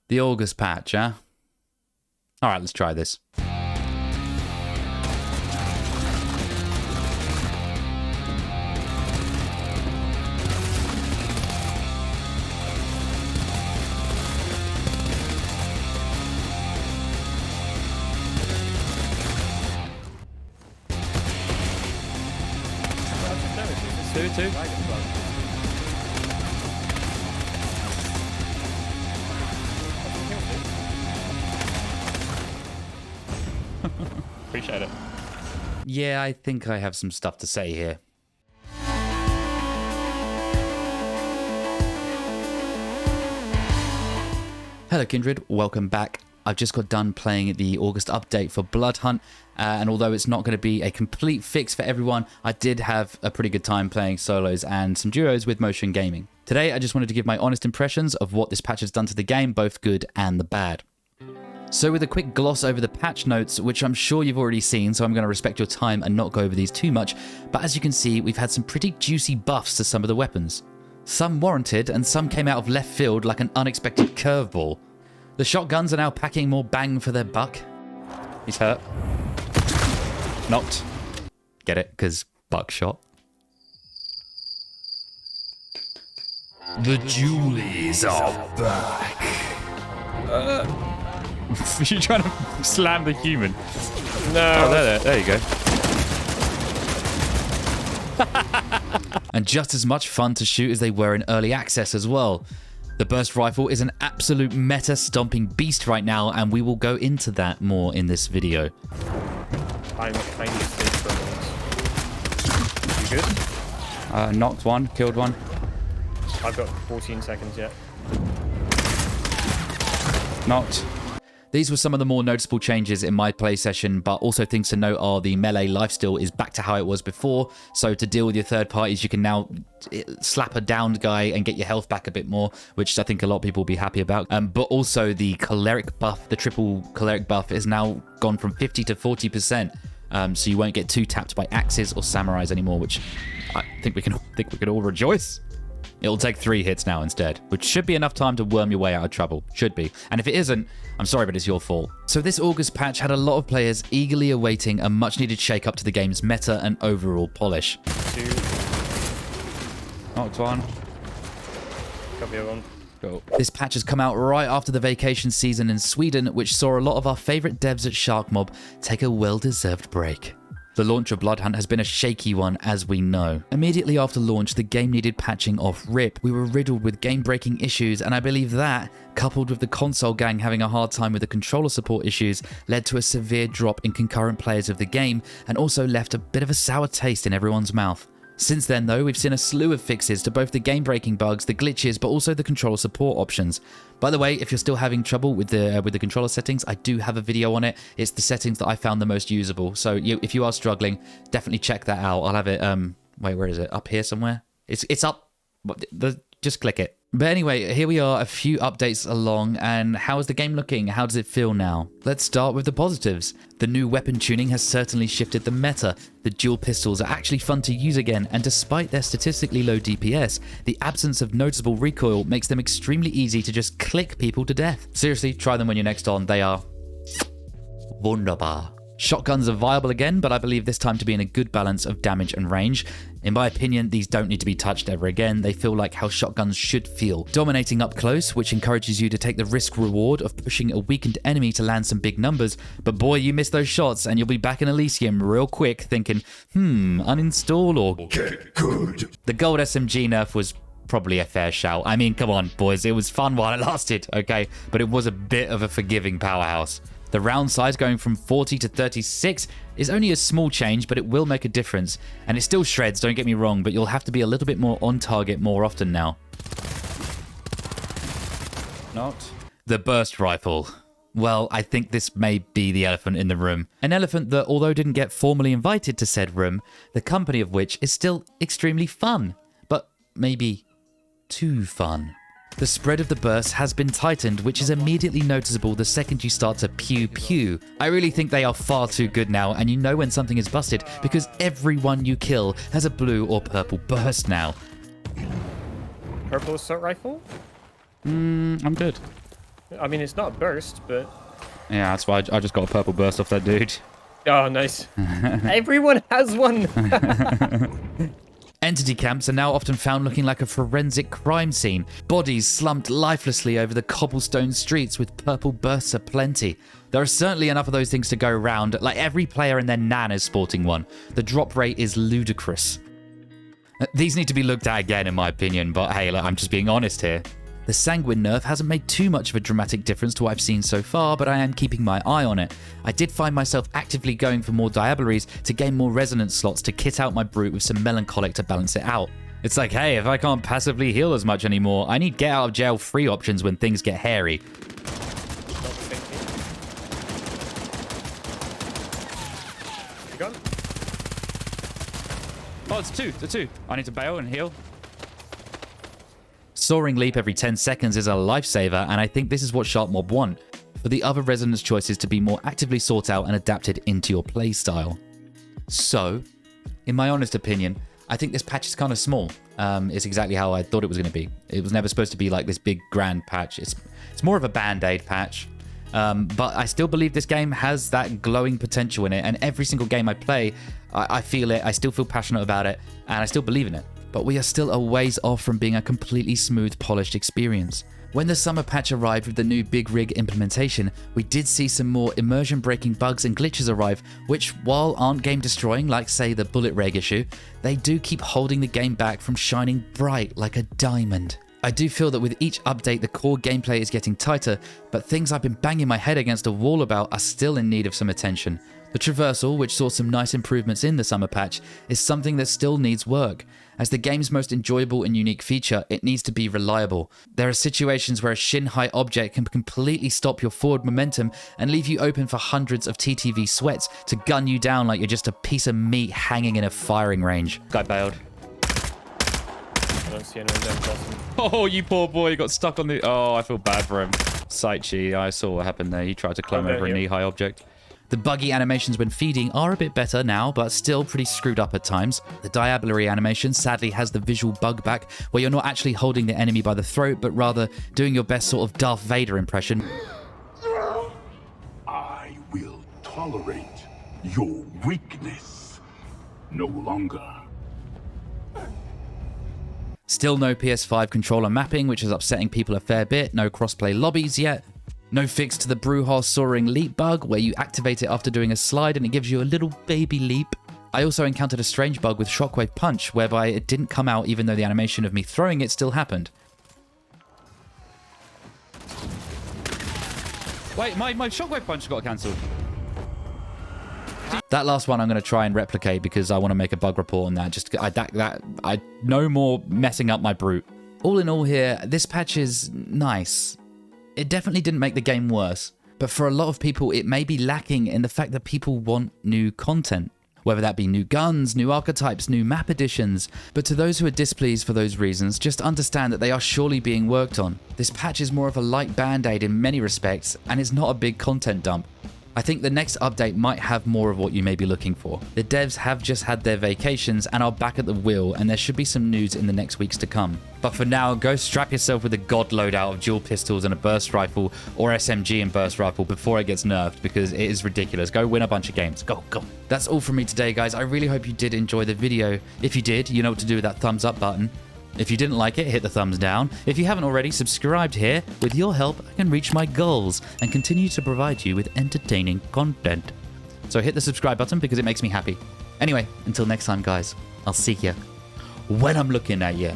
The August patch, huh? Alright, let's try this. Two. Appreciate it. Yeah, I think I have some stuff to say here. Hello Kindred, welcome back. I've just got done playing the August update for Bloodhunt, and although it's not going to be a complete fix for everyone, I did have a pretty good time playing solos and some duos with motion gaming. Today I just wanted to give my honest impressions of what this patch has done to the game, both good and the bad. So with a quick gloss over the patch notes, which I'm sure you've already seen, so I'm going to respect your time and not go over these too much, but as you can see, we've had some pretty juicy buffs to some of the weapons. Some warranted, and some came out of left field like an unexpected curveball. The shotguns are now packing more bang for their buck. He's hurt. Knocked. Get it? Because buckshot. The Julies are back. Are you trying to slam the human? No. Oh, there you go. And just as much fun to shoot as they were in early access as well. The burst rifle is an absolute meta-stomping beast right now, and we will go into that more in this video. I'm kind of safe for once. You good? Knocked one, killed one. I've got 14 seconds yet. Knocked. These were some of the more noticeable changes in my play session, but also things to note are the melee lifesteal is back to how it was before, so to deal with your third parties you can now slap a downed guy and get your health back a bit more, which I think a lot of people will be happy about. But also the choleric buff, the triple choleric buff, is now gone from 50 to 40%, so you won't get too tapped by axes or samurais anymore, which I think we can all rejoice. It'll take 3 hits now instead, which should be enough time to worm your way out of trouble. Should be. And if it isn't, I'm sorry, but it's your fault. So this August patch had a lot of players eagerly awaiting a much-needed shake-up to the game's meta and overall polish. 2. Knocked one. Got the other one. Cool. This patch has come out right after the vacation season in Sweden, which saw a lot of our favourite devs at Sharkmob take a well-deserved break. The launch of Bloodhunt has been a shaky one, as we know. Immediately after launch, the game needed patching off rip. We were riddled with game-breaking issues, and I believe that, coupled with the console gang having a hard time with the controller support issues, led to a severe drop in concurrent players of the game, and also left a bit of a sour taste in everyone's mouth. Since then though, we've seen a slew of fixes to both the game-breaking bugs, the glitches, but also the controller support options. By the way, if you're still having trouble with the controller settings, I do have a video on it. It's the settings that I found the most usable. So if you are struggling, definitely check that out. I'll have it, wait, where is it? Up here somewhere? It's up. Just click it. But anyway, here we are, a few updates along, and how is the game looking? How does it feel now? Let's start with the positives. The new weapon tuning has certainly shifted the meta. The dual pistols are actually fun to use again, and despite their statistically low DPS, the absence of noticeable recoil makes them extremely easy to just click people to death. Seriously, try them when you're next on. They are wunderbar. Shotguns are viable again, but I believe this time to be in a good balance of damage and range. In my opinion, these don't need to be touched ever again. They feel like how shotguns should feel. Dominating up close, which encourages you to take the risk reward of pushing a weakened enemy to land some big numbers. But boy, you miss those shots and you'll be back in Elysium real quick thinking, uninstall or Get good. The gold SMG nerf was probably a fair shout. I mean, come on, boys. It was fun while it lasted, okay? But it was a bit of a forgiving powerhouse. The round size going from 40 to 36 is only a small change, but it will make a difference. And it still shreds, don't get me wrong, but you'll have to be a little bit more on target more often now. Not. The burst rifle. Well, I think this may be the elephant in the room. An elephant that, although didn't get formally invited to said room, the company of which is still extremely fun. But maybe too fun. The spread of the burst has been tightened, which is immediately noticeable the second you start to pew-pew. I really think they are far too good now, and you know when something is busted, because everyone you kill has a blue or purple burst now. Purple assault rifle? I'm good. I mean, it's not a burst, but... Yeah, that's why I just got a purple burst off that dude. Oh, nice. Everyone has one. Entity camps are now often found looking like a forensic crime scene. Bodies slumped lifelessly over the cobblestone streets with purple bursts aplenty. There are certainly enough of those things to go around, like every player and their nan is sporting one. The drop rate is ludicrous. These need to be looked at again in my opinion, but hey, look, I'm just being honest here. The Sanguine nerf hasn't made too much of a dramatic difference to what I've seen so far, but I am keeping my eye on it. I did find myself actively going for more Diableries to gain more resonance slots to kit out my Brute with some Melancholic to balance it out. It's like, hey, if I can't passively heal as much anymore, I need get out of jail free options when things get hairy. You got him? Oh, it's two. I need to bail and heal. Soaring Leap every 10 seconds is a lifesaver, and I think this is what Shark Mob want, for the other resonance choices to be more actively sought out and adapted into your playstyle. So, in my honest opinion, I think this patch is kind of small. It's exactly how I thought it was going to be. It was never supposed to be like this big grand patch. It's more of a band-aid patch. But I still believe this game has that glowing potential in it, and every single game I play, I feel it, I still feel passionate about it, and I still believe in it. But we are still a ways off from being a completely smooth, polished experience. When the summer patch arrived with the new Big Rig implementation, we did see some more immersion-breaking bugs and glitches arrive, which, while aren't game-destroying like, say, the bullet reg issue, they do keep holding the game back from shining bright like a diamond. I do feel that with each update, the core gameplay is getting tighter, but things I've been banging my head against a wall about are still in need of some attention. The traversal, which saw some nice improvements in the summer patch, is something that still needs work. As the game's most enjoyable and unique feature, it needs to be reliable. There are situations where a shin-high object can completely stop your forward momentum and leave you open for hundreds of TTV sweats to gun you down like you're just a piece of meat hanging in a firing range. Guy bailed. I don't see anyone down bottom. Oh, you poor boy, he got stuck on the... Oh, I feel bad for him. Saichi, I saw what happened there. He tried to climb over a knee-high object. The buggy animations when feeding are a bit better now, but still pretty screwed up at times. The Diablerie animation sadly has the visual bug back, where you're not actually holding the enemy by the throat, but rather doing your best sort of Darth Vader impression. I will tolerate your weakness no longer. Still no PS5 controller mapping, which is upsetting people a fair bit. No crossplay lobbies yet. No fix to the Brujah Soaring Leap bug, where you activate it after doing a slide and it gives you a little baby leap. I also encountered a strange bug with Shockwave Punch, whereby it didn't come out even though the animation of me throwing it still happened. Wait, my Shockwave Punch got cancelled. That last one I'm going to try and replicate because I want to make a bug report on that. I no more messing up my Brute. All in all here, this patch is nice. It definitely didn't make the game worse, but for a lot of people it may be lacking in the fact that people want new content. Whether that be new guns, new archetypes, new map additions. But to those who are displeased for those reasons, just understand that they are surely being worked on. This patch is more of a light band-aid in many respects, and is not a big content dump. I think the next update might have more of what you may be looking for. The devs have just had their vacations and are back at the wheel, and there should be some news in the next weeks to come. But for now, go strap yourself with a god loadout of dual pistols and a burst rifle, or SMG and burst rifle before it gets nerfed, because it is ridiculous. Go win a bunch of games. Go, go. That's all from me today, guys. I really hope you did enjoy the video. If you did, you know what to do with that thumbs up button. If you didn't like it, hit the thumbs down. If you haven't already subscribed here, with your help, I can reach my goals and continue to provide you with entertaining content. So hit the subscribe button because it makes me happy. Anyway, until next time, guys, I'll see you when I'm looking at you.